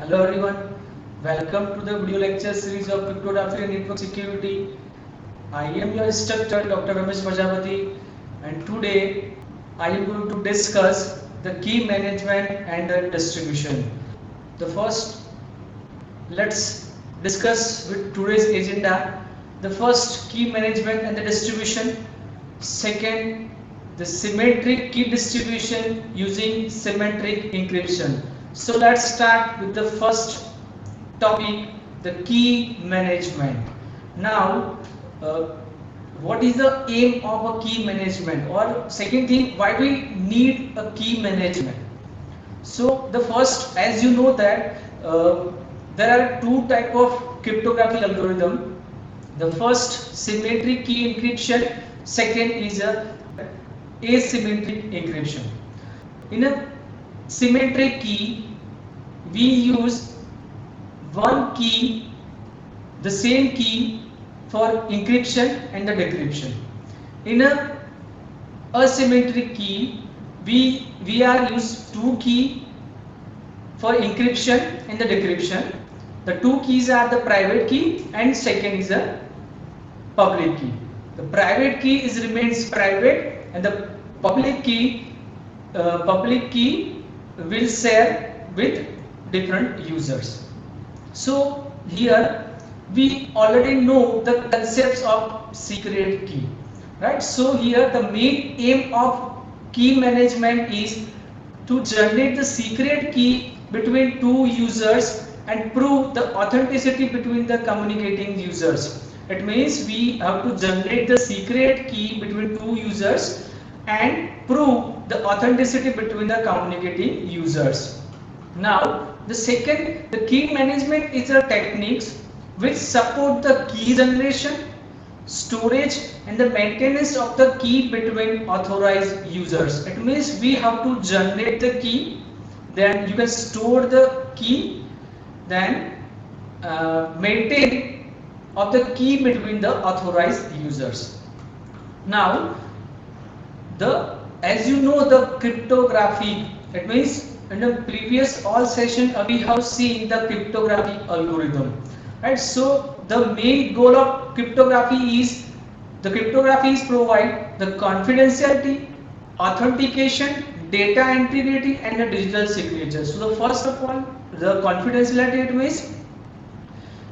Hello everyone, welcome to the video lecture series of Cryptography and Network Security. I am your instructor Dr. Ramesh Prajapati, and today I am going to discuss the key management and the distribution. The first, let's discuss with today's agenda the first key management and the distribution. Second, the symmetric key distribution using symmetric encryption. So let's start with the first topic, the key management. Now, what is the aim of a key management? Or second thing, why we need a key management? So the first, as you know that there are two type of cryptographic algorithm. The first symmetric key encryption, second is a asymmetric encryption. In a symmetric key, we use one key, the same key for encryption and the decryption. In a asymmetric key, we are use two key for encryption and the decryption. The two keys are the private key and second is a public key. The private key is remains private and the public key will share with different users. So here we already know the concepts of secret key, right? So here the main aim of key management is to generate the secret key between two users and prove the authenticity between the communicating users. It means we have to generate the secret key between two users and prove the authenticity between the communicating users. Now, the key management is a techniques which support the key generation, storage and the maintenance of the key between authorized users. It means we have to generate the key, then you can store the key, then maintain of the key between the authorized users. Now, as you know the cryptography, it means in the previous all session we have seen the cryptography algorithm, right? So the main goal of cryptography is provide the confidentiality, authentication, data integrity and the digital signature. So the first of all, the confidentiality, it means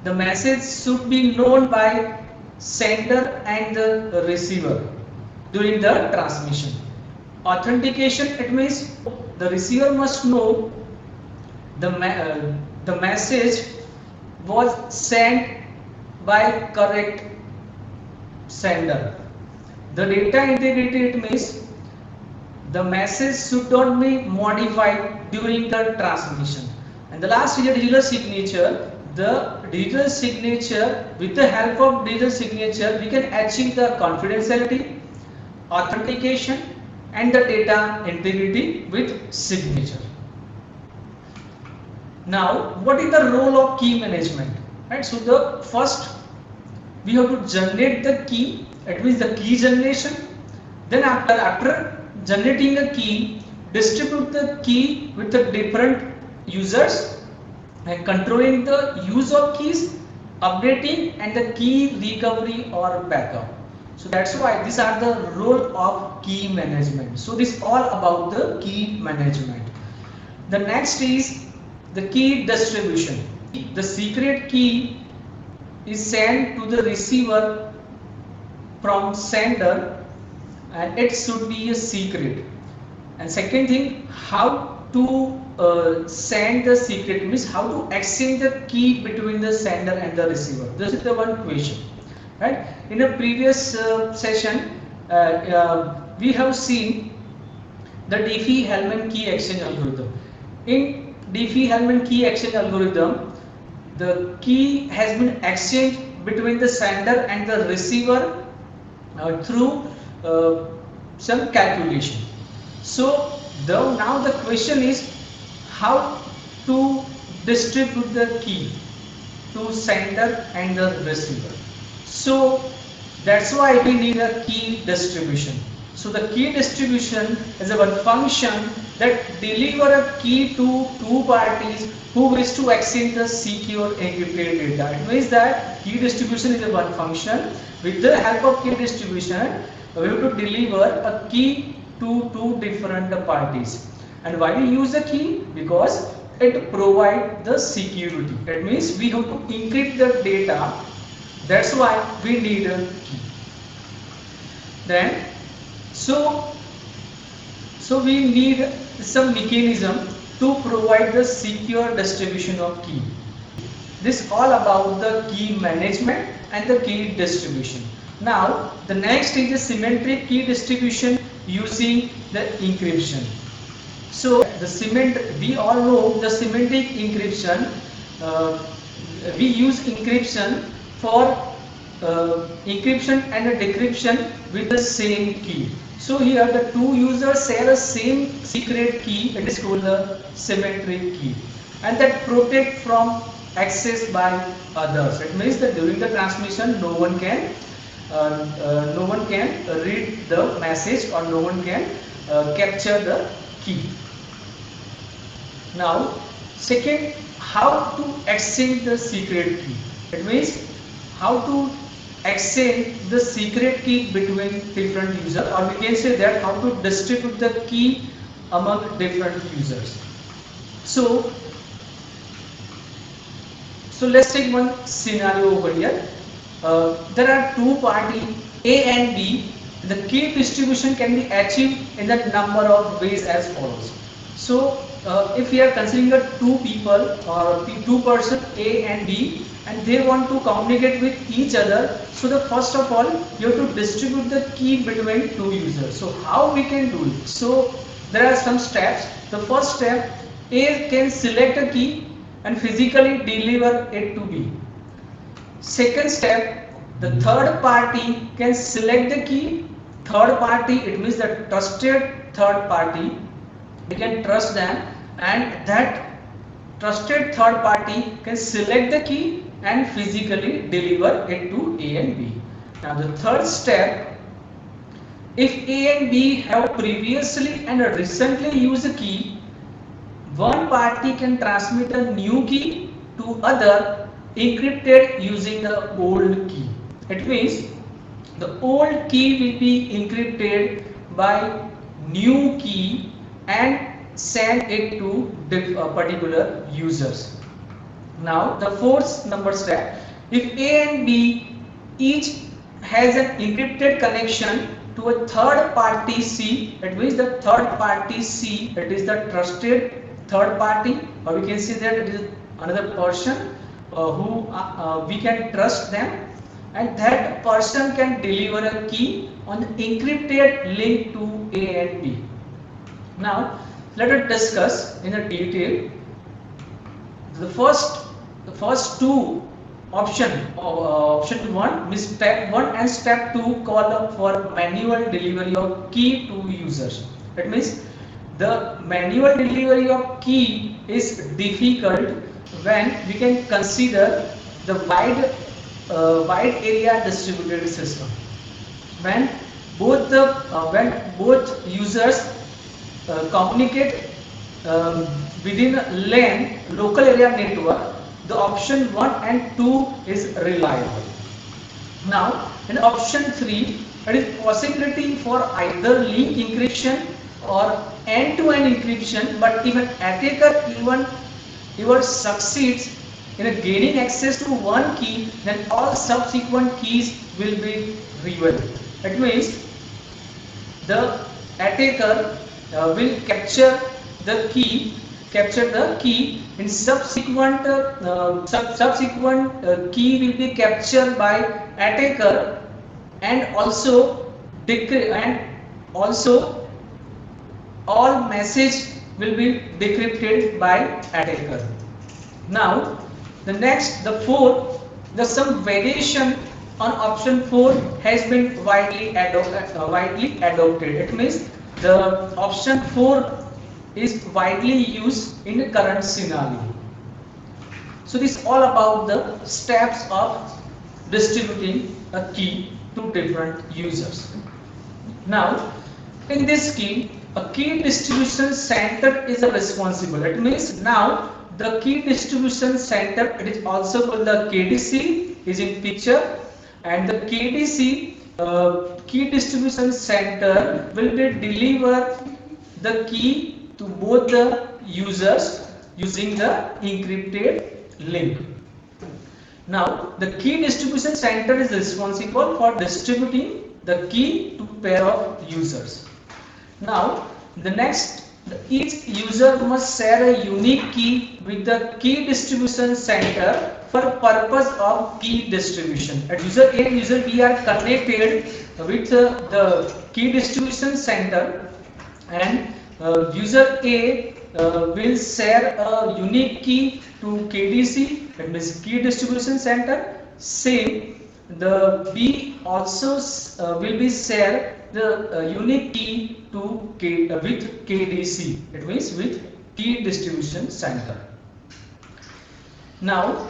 the message should be known by sender and the receiver during the transmission. Authentication, it means the receiver must know the message was sent by correct sender. The data integrity, it means the message should not be modified during the transmission. And the last is the digital signature. The digital signature, with the help of digital signature, we can achieve the confidentiality, authentication and the data integrity with signature. Now, what is the role of key management? Right, so the first we have to generate the key, it means the key generation. Then after generating a key, distribute the key with the different users and controlling the use of keys, updating and the key recovery or backup. So that's why these are the role of key management. So this is all about the key management. The next is the key distribution. The secret key is sent to the receiver from sender and it should be a secret. And second thing, how to send the secret, means how to exchange the key between the sender and the receiver. This is the one question, right? In a previous session we have seen the Diffie-Hellman key exchange algorithm. In Diffie-Hellman key exchange algorithm, the key has been exchanged between the sender and the receiver through some calculation. So now the question is how to distribute the key to sender and the receiver. So that's why we need a key distribution. So the key distribution is a one function that deliver a key to two parties who wish to access the secure encrypted data. It means that key distribution is a one function. With the help of key distribution, we have to deliver a key to two different parties. And why we use the key? Because it provides the security. That means we have to encrypt the data. That's why we need a key. Then so we need some mechanism to provide the secure distribution of key. This all about the key management and the key distribution. Now the next is the symmetric key distribution using the encryption. So we all know the symmetric encryption. We use encryption for encryption and decryption with the same key. So here the two users share the same secret key. It is called the symmetric key, and that protect from access by others. It means that during the transmission, no one can read the message, or no one can capture the key. Now, second, how to exchange the secret key. It means how to exchange the secret key between different users, or we can say that how to distribute the key among different users. So let's take one scenario over here. There are two parties A and B. The key distribution can be achieved in the number of ways as follows. So if we are considering the two people or two person A and B, and they want to communicate with each other, so the first of all you have to distribute the key between two users. So how we can do it? So there are some steps. The first step, A can select a key and physically deliver it to B. Second step, the third party can select the key. Third party, it means the trusted third party. We can trust them, and that trusted third party can select the key and physically deliver it to A and B. Now the third step, if A and B have previously and recently used a key, one party can transmit a new key to other encrypted using the old key. It means the old key will be encrypted by new key and send it to particular users. Now the fourth number step, if A and B each has an encrypted connection to a third party C, it means the third party C, it is the trusted third party, or we can say that it is another person who we can trust them, and that person can deliver a key on the encrypted link to A and B. Now let us discuss in a detail the first two option one means step 1 and step 2 call up for manual delivery of key to users. That means the manual delivery of key is difficult when we can consider the wide area distributed system. When both users communicate within LAN local area network, the option 1 and 2 is reliable. Now in option 3, it is possibility for either link encryption or end-to-end encryption, but even attacker even succeeds in gaining access to one key, then all subsequent keys will be revealed. That means the attacker will capture the key in subsequent key will be captured by attacker, and also all message will be decrypted by attacker. Now the fourth, some variation on option 4 has been widely adopted. It means the option 4 is widely used in the current scenario. So this is all about the steps of distributing a key to different users. Now, in this scheme, a key distribution center is responsible. It means now the key distribution center, it is also called the KDC, is in picture, and the KDC key distribution center will be deliver the key to both the users using the encrypted link. Now, the key distribution center is responsible for distributing the key to pair of users. Now, the next, each user must share a unique key with the key distribution center for purpose of key distribution. At user A and user B are connected with the key distribution center, and user A will share a unique key to KDC, that means key distribution center. Same, the B also will be share the unique key to with KDC, it means with key distribution center. Now,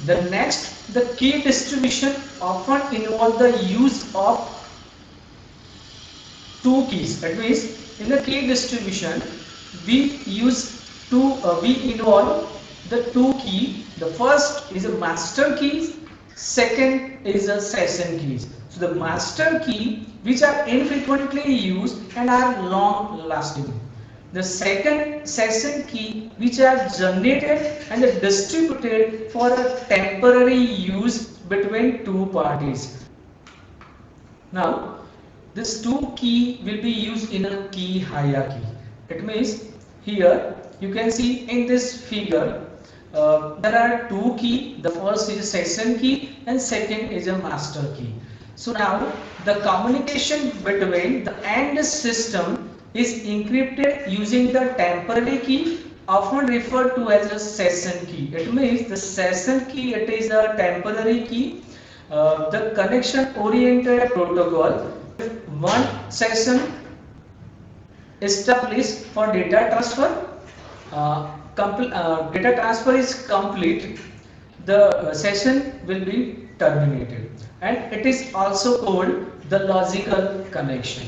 the next, the key distribution often involve the use of two keys. That means in the key distribution we involve the two key. The first is a master key, second is a session keys. So the master key, which are infrequently used and are long lasting. The second session key, which are generated and distributed for a temporary use between two parties. Now, this two key will be used in a key hierarchy. It means here you can see in this figure there are two keys. The first is a session key and second is a master key. So now the communication between the AND system is encrypted using the temporary key, often referred to as a session key. It means the session key, it is a temporary key. The connection oriented protocol, one session established for data transfer, data transfer is complete, the session will be terminated, and it is also called the logical connection.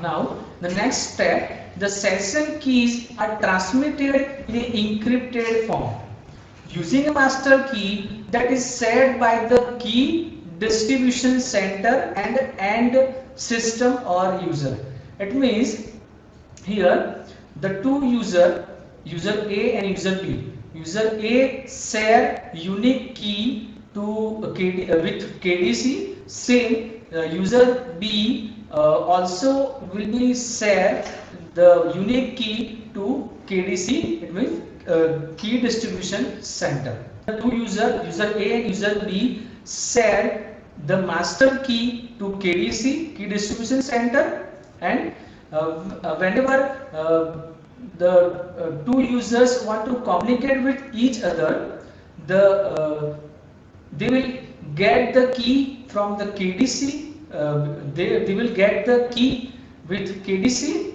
Now, the next step, the session keys are transmitted in an encrypted form using a master key that is shared by the key distribution center and system or user. It means here the two user A and user B. User A share unique key to with KDC. Same user B also will be share the unique key to KDC. It means key distribution center. The two user A and user B share the master key to KDC, key distribution center, and whenever the two users want to communicate with each other, they will get the key from the KDC. They will get the key with KDC.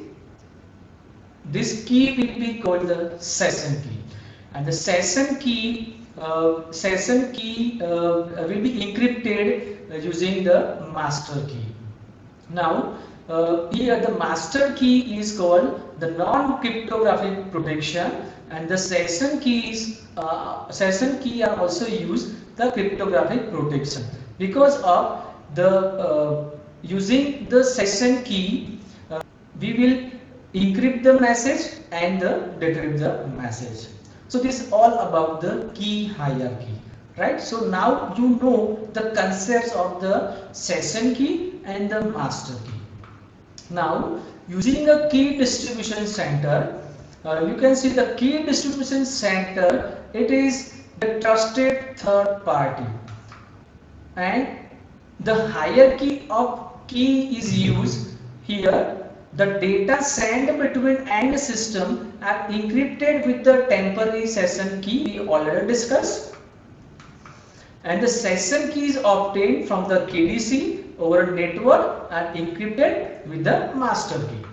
This key will be called the session key, and the session key will be encrypted using the master key. Now, here the master key is called the non-cryptographic protection, and the session key are also used the cryptographic protection. Because of the using the session key, we will encrypt the message and decrypt the message. So this is all about the key hierarchy, right? So now you know the concepts of the session key and the master key. Now, using a key distribution center, you can see the key distribution center, it is the trusted third party, and the hierarchy of key is used here. The data sent between AND system are encrypted with the temporary session key we already discussed, and the session keys obtained from the KDC over network are encrypted with the master key.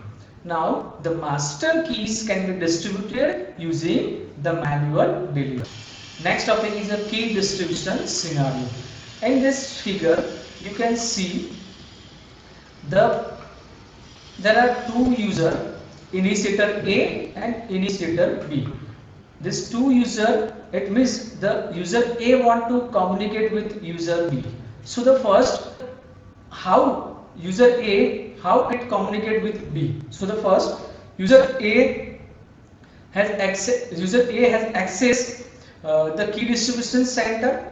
Now, the master keys can be distributed using the manual delivery. Next topic is the key distribution scenario. In this figure, you can see the there are two user, initiator A and initiator B. This two user, it means the user A want to communicate with user B. So the first, how user A, how it communicate with B. So the first, user A has access the key distribution center,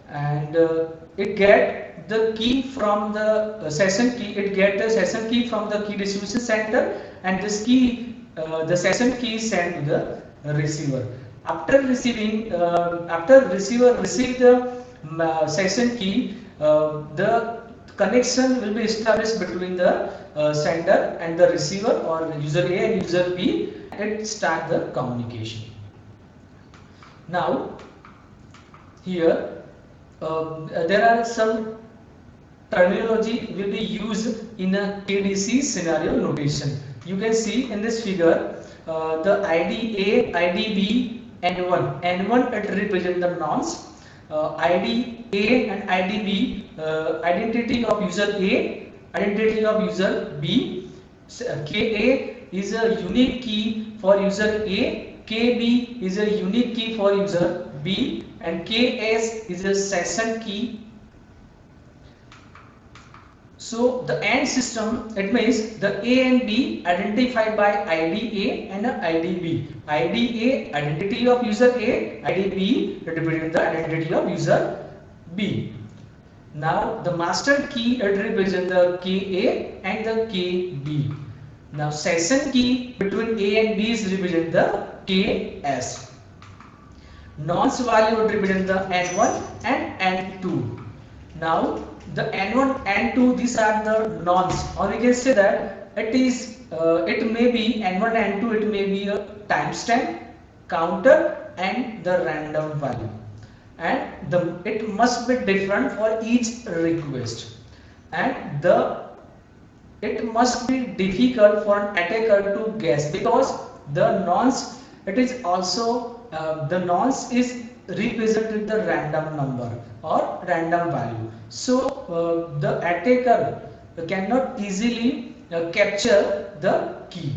and it get the key from the session key. It get the session key from the key distribution center, and this key, the session key is sent to the receiver. After receiving, after receiver receive the session key, the connection will be established between the sender and the receiver, or user A and user B. It start the communication. Now here there are some terminology will be used in a KDC scenario notation. You can see in this figure the ID A, ID B, N1. N1 it represent the nonce. ID A and ID B, identity of user A, identity of user B. KA is a unique key for user A, KB is a unique key for user B, and KS is a session key. So the AND system, it means the A and B identified by ID A and ID B. ID A, identity of user A, ID B represents the identity of user B. Now the master key represents the KA and the KB. Now session key between A and B is represent the KS. Nonce value represent the N1 and N2. Now the N1 and N2, these are the nonce, or we can say that it is it may be N1 and N2, it may be a timestamp, counter, and the random value, and it must be different for each request, and it must be difficult for an attacker to guess, because the nonce, it is also the nonce is represented the random number or random value. So the attacker cannot easily capture the key.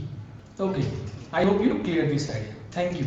Okay, I hope you clear this idea. Thank you.